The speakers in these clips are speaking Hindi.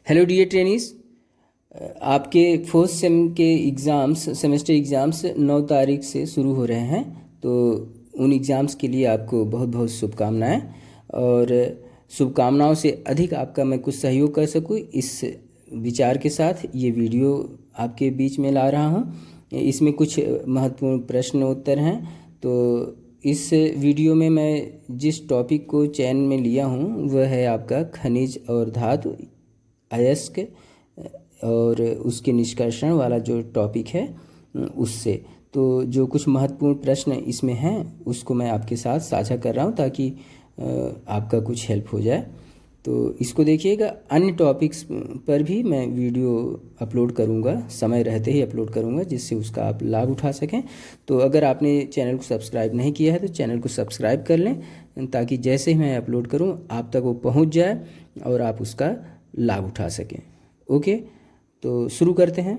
हेलो डियर ट्रेनीज, आपके फोर्थ सेम के एग्ज़ाम्स सेमेस्टर एग्ज़ाम्स 9 तारीख से शुरू हो रहे हैं। तो उन एग्ज़ाम्स के लिए आपको बहुत बहुत शुभकामनाएं। और शुभकामनाओं से अधिक आपका मैं कुछ सहयोग कर सकूं, इस विचार के साथ ये वीडियो आपके बीच में ला रहा हूं। इसमें कुछ महत्वपूर्ण प्रश्न उत्तर हैं। तो इस वीडियो में मैं जिस टॉपिक को चयन में लिया हूं वह है आपका खनिज और धातु, अयस्क और उसके निष्कर्षण वाला जो टॉपिक है उससे। तो जो कुछ महत्वपूर्ण प्रश्न इसमें हैं उसको मैं आपके साथ साझा कर रहा हूँ ताकि आपका कुछ हेल्प हो जाए। तो इसको देखिएगा। अन्य टॉपिक्स पर भी मैं वीडियो अपलोड करूँगा, समय रहते ही अपलोड करूँगा, जिससे उसका आप लाभ उठा सकें। तो अगर आपने चैनल को सब्सक्राइब नहीं किया है तो चैनल को सब्सक्राइब कर लें ताकि जैसे ही मैं अपलोड करूँ आप तक वो पहुँच जाए और आप उसका लाभ उठा सकें। ओके, तो शुरू करते हैं।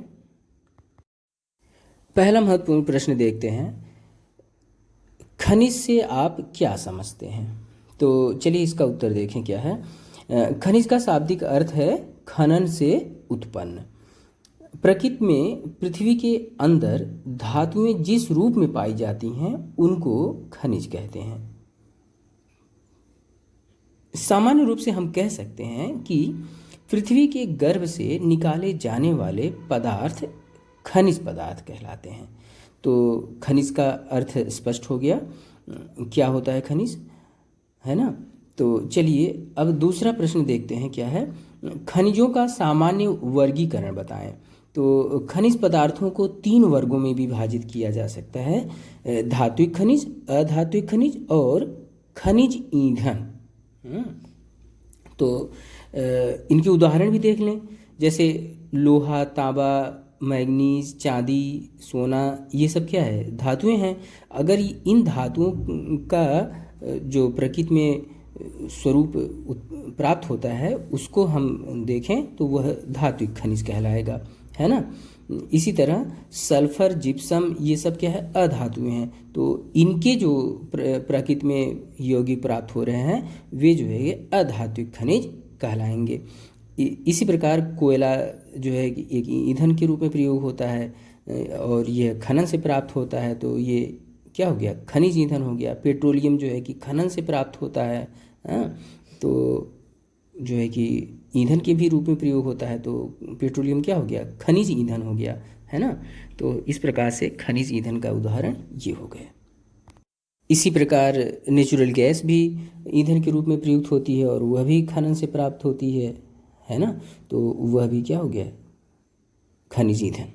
पहला महत्वपूर्ण प्रश्न देखते हैं, खनिज से आप क्या समझते हैं? तो चलिए इसका उत्तर देखें क्या है। खनिज का शाब्दिक अर्थ है खनन से उत्पन्न। प्रकृति में पृथ्वी के अंदर धातुएं जिस रूप में पाई जाती हैं उनको खनिज कहते हैं। सामान्य रूप से हम कह सकते हैं कि पृथ्वी के गर्भ से निकाले जाने वाले पदार्थ खनिज पदार्थ कहलाते हैं। तो खनिज का अर्थ स्पष्ट हो गया, क्या होता है खनिज, है ना। तो चलिए अब दूसरा प्रश्न देखते हैं क्या है। खनिजों का सामान्य वर्गीकरण बताएं। तो खनिज पदार्थों को 3 वर्गों में विभाजित किया जा सकता है, धात्विक खनिज, अधात्विक खनिज और खनिज ईंधन। तो इनके उदाहरण भी देख लें, जैसे लोहा, तांबा, मैग्नीज, चांदी, सोना, ये सब क्या है, धातुएं हैं। अगर इन धातुओं का जो प्रकृति में स्वरूप प्राप्त होता है उसको हम देखें तो वह धात्विक खनिज कहलाएगा, है ना। इसी तरह सल्फर, जिप्सम, ये सब क्या है, अधातुएं हैं। तो इनके जो प्रकृति में यौगिक प्राप्त हो रहे हैं वे जो है ये अधात्विक खनिज कहलाएंगे। इसी प्रकार कोयला जो है एक ईंधन के रूप में प्रयोग होता है और यह खनन से प्राप्त होता है, तो ये क्या हो गया, खनिज ईंधन हो गया। पेट्रोलियम जो है कि खनन से प्राप्त होता है, तो जो है कि ईंधन के भी रूप में प्रयोग होता है, तो पेट्रोलियम क्या हो गया, खनिज ईंधन हो गया, है ना। तो इस प्रकार से खनिज ईंधन का उदाहरण ये हो गया। इसी प्रकार नेचुरल गैस भी ईंधन के रूप में प्रयुक्त होती है और वह भी खनन से प्राप्त होती है ना। तो वह भी क्या हो गया, खनिज ईंधन।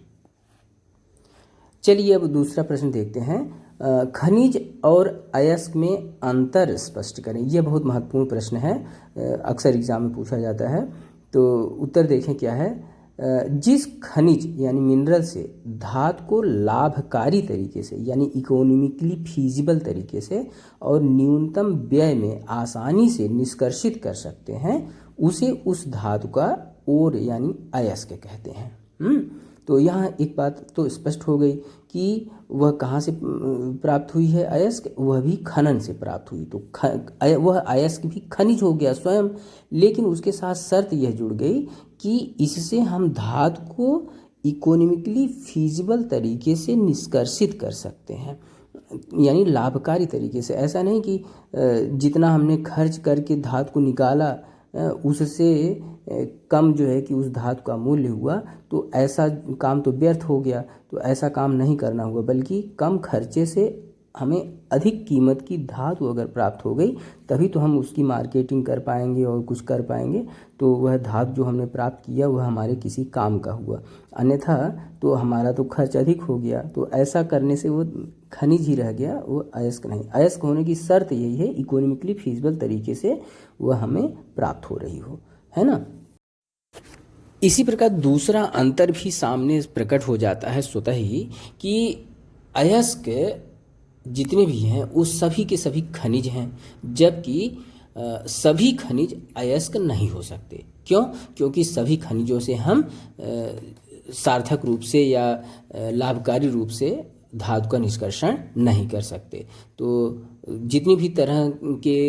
चलिए अब दूसरा प्रश्न देखते हैं, खनिज और अयस्क में अंतर स्पष्ट करें। यह बहुत महत्वपूर्ण प्रश्न है, अक्सर एग्जाम में पूछा जाता है। तो उत्तर देखें क्या है। जिस खनिज यानी मिनरल से धातु को लाभकारी तरीके से यानी इकोनॉमिकली फीजिबल तरीके से और न्यूनतम व्यय में आसानी से निष्कर्षित कर सकते हैं उसे उस धातु का ओर यानी अयस्क कहते हैं। तो यहाँ एक बात तो स्पष्ट हो गई कि वह कहाँ से प्राप्त हुई है, अयस्क, वह भी खनन से प्राप्त हुई। तो वह अयस्क भी खनिज हो गया स्वयं, लेकिन उसके साथ शर्त यह जुड़ गई कि इससे हम धातु को इकोनॉमिकली फीजिबल तरीके से निष्कर्षित कर सकते हैं, यानी लाभकारी तरीके से। ऐसा नहीं कि जितना हमने खर्च करके धातु को निकाला उससे कम जो है कि उस धातु का मूल्य हुआ, तो ऐसा काम तो व्यर्थ हो गया। तो ऐसा काम नहीं करना होगा, बल्कि कम खर्चे से हमें अधिक कीमत की धातु अगर प्राप्त हो गई तभी तो हम उसकी मार्केटिंग कर पाएंगे और कुछ कर पाएंगे। तो वह धातु जो हमने प्राप्त किया वह हमारे किसी काम का हुआ, अन्यथा तो हमारा तो खर्च अधिक हो गया। तो ऐसा करने से वो खनिज ही रह गया, वो अयस्क नहीं। अयस्क होने की शर्त यही है, इकोनॉमिकली फीजिबल तरीके से वह हमें प्राप्त हो रही हो, है ना। इसी प्रकार दूसरा अंतर भी सामने प्रकट हो जाता है स्वतः ही कि अयस्क जितने भी हैं वो सभी के सभी खनिज हैं, जबकि सभी खनिज अयस्क नहीं हो सकते। क्यों? क्योंकि सभी खनिजों से हम सार्थक रूप से या लाभकारी रूप से धातु का निष्कर्षण नहीं कर सकते। तो जितनी भी तरह के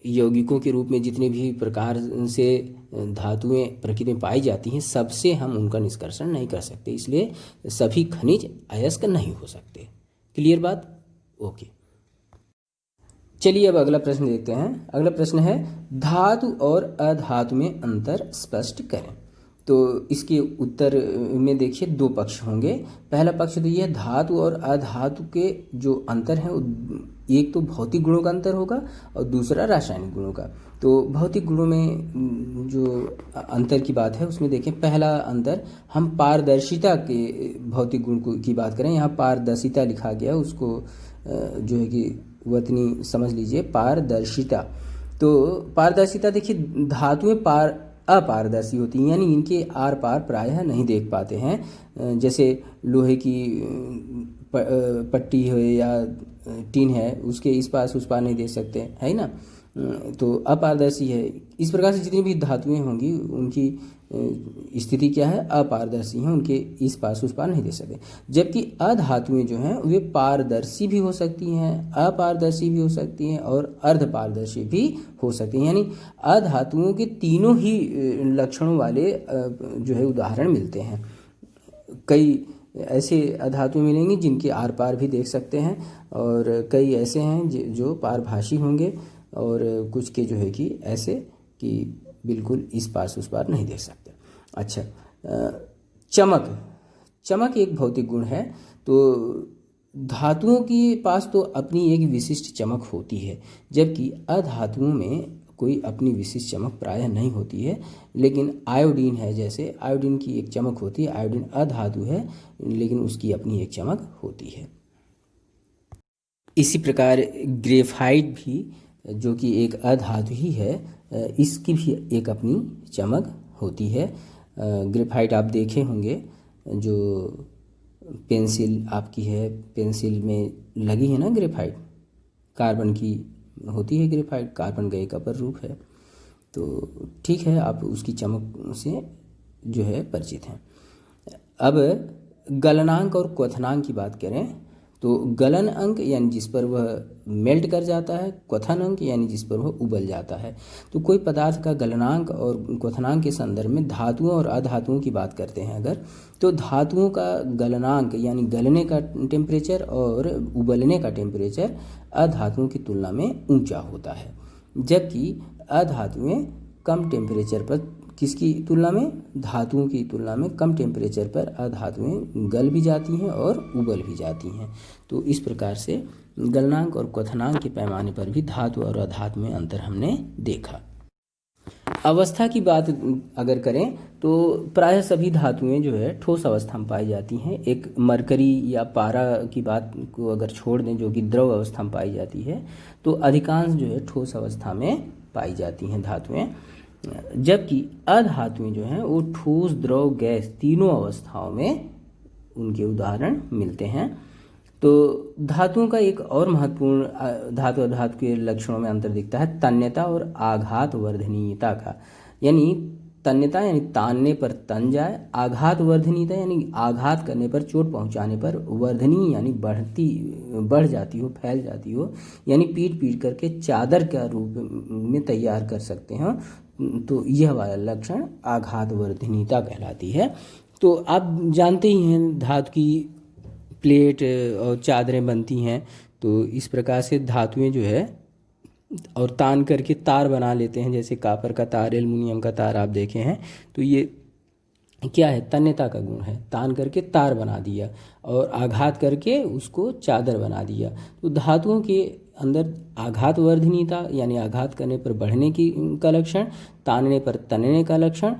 यौगिकों के रूप में जितने भी प्रकार से धातुएं प्रकृति में पाई जाती हैं, सबसे हम उनका निष्कर्षण नहीं कर सकते, इसलिए सभी खनिज अयस्क नहीं हो सकते। क्लियर बात? ओके, चलिए अब अगला प्रश्न देखते हैं। अगला प्रश्न है धातु और अधातु में अंतर स्पष्ट करें। तो इसके उत्तर में देखिए दो पक्ष होंगे। पहला पक्ष तो यह धातु और अधातु के जो अंतर है, एक तो भौतिक गुणों का अंतर होगा और दूसरा रासायनिक गुणों का। तो भौतिक गुणों में जो अंतर की बात है उसमें देखें, पहला अंतर हम पारदर्शिता के भौतिक गुण की बात करें। यहाँ पारदर्शिता लिखा गया, उसको जो है कि वतनी समझ लीजिए, पारदर्शिता। तो पारदर्शिता देखिए, धातुएं अपारदर्शी होती हैं, यानी इनके आर पार प्रायः नहीं देख पाते हैं। जैसे लोहे की पट्टी है या टीन है, उसके इस पार उस पार नहीं देख सकते, है ना। तो अपारदर्शी है। इस प्रकार से जितनी भी धातुएं होंगी उनकी स्थिति क्या है, अपारदर्शी हैं, उनके इस पार उस पार नहीं देख सकते। जबकि अधातुएं जो हैं वे पारदर्शी भी हो सकती हैं, अपारदर्शी भी हो सकती हैं और अर्धपारदर्शी भी हो सकती हैं। यानी अधातुओं के तीनों ही लक्षणों वाले जो है उदाहरण मिलते हैं। कई ऐसे अधातु मिलेंगे जिनके आर पार भी देख सकते हैं, और कई ऐसे हैं जो पारभाषी होंगे, और कुछ के जो है कि ऐसे कि बिल्कुल इस पार उस पार नहीं देख सकते। अच्छा, चमक एक भौतिक गुण है। तो धातुओं के पास तो अपनी एक विशिष्ट चमक होती है, जबकि अधातुओं में कोई अपनी विशिष्ट चमक प्रायः नहीं होती है। लेकिन आयोडीन है, जैसे आयोडीन की एक चमक होती है, आयोडीन अधातु है लेकिन उसकी अपनी एक चमक होती है। इसी प्रकार ग्रेफाइट भी, जो कि एक अधातु ही है, इसकी भी एक अपनी चमक होती है। ग्रेफाइट आप देखे होंगे, जो पेंसिल आपकी है, पेंसिल में लगी है ना ग्रेफाइट, कार्बन की होती है ग्रेफाइट, कार्बन का एक अपर रूप है। तो ठीक है, आप उसकी चमक से जो है परिचित हैं। अब गलनांक और क्वथनांक की बात करें तो गलन अंक यानी जिस पर वह मेल्ट कर जाता है, क्वथन अंक यानी जिस पर वह उबल जाता है। तो कोई पदार्थ का गलनांक और क्वथनांक के संदर्भ में धातुओं और अधातुओं की बात करते हैं अगर, तो धातुओं का गलनांक यानी गलने का टेम्परेचर और उबलने का टेम्परेचर अधातुओं की तुलना में ऊंचा होता है, जबकि अधातुएं कम टेम्परेचर पर, किसकी तुलना में, धातुओं की तुलना में कम टेम्परेचर पर अधातुएं गल भी जाती हैं और उबल भी जाती हैं। तो इस प्रकार से गलनांक और क्वथनांक के पैमाने पर भी धातु और अधातु में अंतर हमने देखा। अवस्था की बात अगर करें तो प्रायः सभी धातुएं जो है ठोस अवस्था में पाई जाती हैं। एक मरकरी या पारा की बात को अगर छोड़ दें, जो कि द्रव अवस्था में पाई जाती है, तो अधिकांश जो है ठोस अवस्था में पाई जाती हैं धातुएं। जबकि अधातुएं जो हैं वो ठोस, द्रव, गैस तीनों अवस्थाओं में उनके उदाहरण मिलते हैं। तो धातुओं का एक और महत्वपूर्ण धातु अधातु के लक्षणों में अंतर दिखता है तन्यता और आघात वर्धनीयता का। यानी तन्यता यानी तानने पर तन जाए, आघात वर्धनीयता यानी आघात करने पर, चोट पहुंचाने पर, वर्धनीय यानी बढ़ जाती हो, फैल जाती हो, यानी पीट पीट करके चादर का रूप में तैयार कर सकते हैं। तो यह वाला लक्षण आघात वर्धनीयता कहलाती है। तो आप जानते ही हैं धातु की प्लेट और चादरें बनती हैं, तो इस प्रकार से धातुएं जो है और तान करके तार बना लेते हैं, जैसे कापर का तार, एल्युमिनियम का तार आप देखे हैं। तो ये क्या है, तन्यता का गुण है, तान करके तार बना दिया और आघात करके उसको चादर बना दिया। तो धातुओं के अंदर आघात वर्धनीयता यानी आघात करने पर बढ़ने की का लक्षण, तानने पर तनने का लक्षण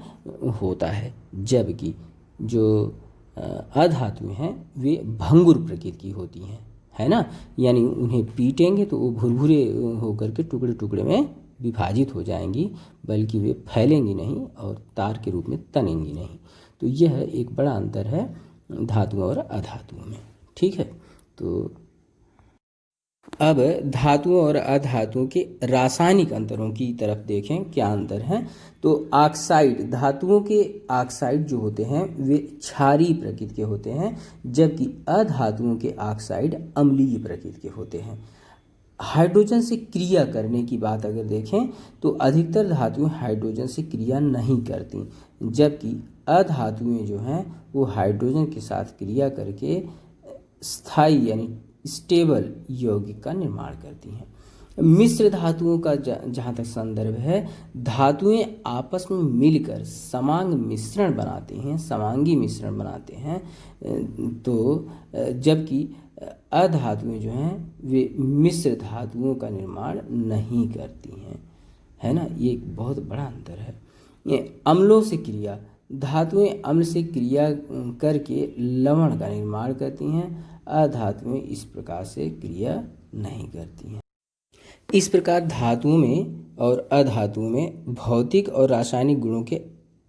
होता है। जबकि जो अधातुएं हैं वे भंगुर प्रकृति की होती हैं, है ना, यानी उन्हें पीटेंगे तो वो भुरभुरे होकर के टुकड़े टुकड़े में विभाजित हो जाएंगी, बल्कि वे फैलेंगी नहीं और तार के रूप में तनेंगी नहीं। तो यह एक बड़ा अंतर है धातुओं और अधातुओं में। ठीक है, तो अब धातुओं और अधातुओं के रासायनिक अंतरों की तरफ देखें, क्या अंतर है। तो ऑक्साइड, धातुओं के ऑक्साइड जो होते हैं वे क्षारीय प्रकृति के होते हैं, जबकि अधातुओं के ऑक्साइड अम्लीय प्रकृति के होते हैं। हाइड्रोजन से क्रिया करने की बात अगर देखें तो अधिकतर धातुएं हाइड्रोजन से क्रिया नहीं करती, जबकि अधातुएं जो हैं वो हाइड्रोजन के साथ क्रिया करके स्थायी यानी स्टेबल यौगिक का निर्माण करती हैं। मिश्र धातुओं का जहाँ तक संदर्भ है, धातुएं आपस में मिलकर समांगी मिश्रण बनाते हैं, तो जबकि अधातुएं जो हैं वे मिश्र धातुओं का निर्माण नहीं करती हैं, है ना। ये एक बहुत बड़ा अंतर है। ये अम्लों से क्रिया, धातुएं अम्ल से क्रिया करके लवण का निर्माण करती हैं, अधातुएं इस प्रकार से क्रिया नहीं करती हैं। इस प्रकार धातुओं में और अधातुओं में भौतिक और रासायनिक गुणों के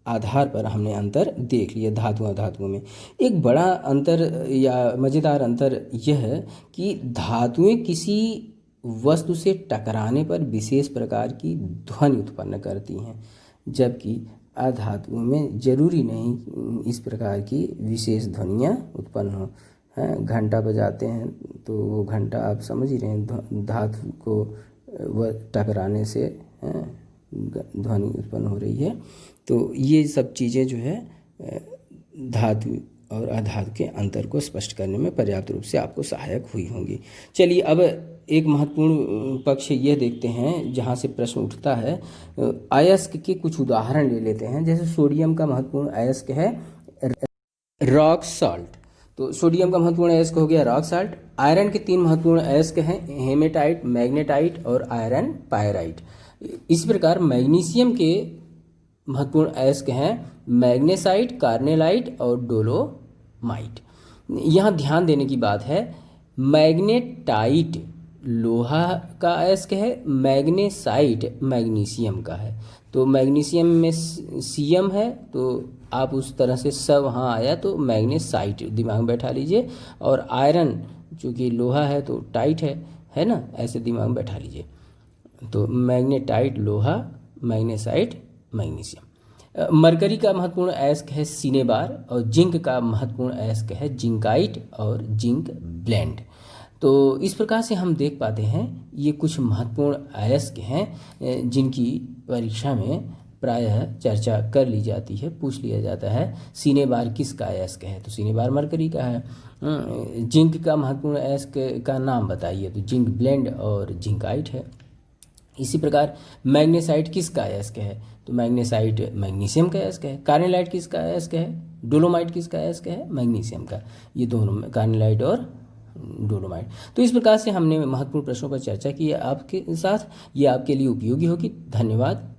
आधार पर हमने अंतर देख लिया। धातु अधातुओं में एक बड़ा अंतर या मज़ेदार अंतर यह है कि धातुएं किसी वस्तु से टकराने पर विशेष प्रकार की ध्वनि उत्पन्न करती हैं, जबकि अधातुओं में जरूरी नहीं इस प्रकार की विशेष ध्वनियाँ उत्पन्न हो। हैं, घंटा बजाते हैं तो वो घंटा आप समझ ही रहे हैं, धातु को वह टकराने से ध्वनि उत्पन्न हो रही है। तो ये सब चीज़ें जो है धातु और अधातु के अंतर को स्पष्ट करने में पर्याप्त रूप से आपको सहायक हुई होंगी। चलिए अब एक महत्वपूर्ण पक्ष ये देखते हैं जहाँ से प्रश्न उठता है। अयस्क के कुछ उदाहरण ले लेते हैं। जैसे सोडियम का महत्वपूर्ण अयस्क है रॉक सॉल्ट, तो सोडियम का महत्वपूर्ण अयस्क हो गया रॉक साल्ट। आयरन के 3 महत्वपूर्ण अयस्क हैं हेमेटाइट, मैग्नेटाइट और आयरन पायराइट। इस प्रकार मैग्नीशियम के महत्वपूर्ण अयस्क हैं मैग्नेसाइट, कार्नेलाइट और डोलोमाइट। यहाँ ध्यान देने की बात है, मैग्नेटाइट लोहा का अयस्क है, मैग्नेसाइट मैग्नीशियम का है। तो मैग्नीशियम में सीएम है, तो आप उस तरह से सब वहाँ आया तो मैग्नेसाइट दिमाग में बैठा लीजिए, और आयरन चूँकि लोहा है तो टाइट है ना, ऐसे दिमाग में बैठा लीजिए। तो मैग्नेटाइट लोहा, मैग्नेसाइट मैग्नीशियम। मरकरी का महत्वपूर्ण अयस्क है सिनेबार, और जिंक का महत्वपूर्ण अयस्क है जिंकाइट और जिंक ब्लेंड। तो इस प्रकार से हम देख पाते हैं ये कुछ महत्वपूर्ण अयस्क हैं जिनकी परीक्षा में प्रायः चर्चा कर ली जाती है, पूछ लिया जाता है सिनेबार किसका अयस्क है, तो सिनेबार मरकरी का है। जिंक का महत्वपूर्ण अयस्क का नाम बताइए, तो जिंक ब्लेंड और जिंकाइट है। इसी प्रकार मैग्नेसाइट किसका अयस्क है, तो मैग्नेसाइट मैग्नीशियम का अयस्क है। कार्नेलाइट किसका अयस्क है, डोलोमाइट किसका अयस्क है, मैग्नीशियम का। ये दोनों कार्नेलाइट और डोलोमाइट। तो इस प्रकार से हमने महत्वपूर्ण प्रश्नों पर चर्चा की आपके साथ, ये आपके लिए उपयोगी होगी। धन्यवाद।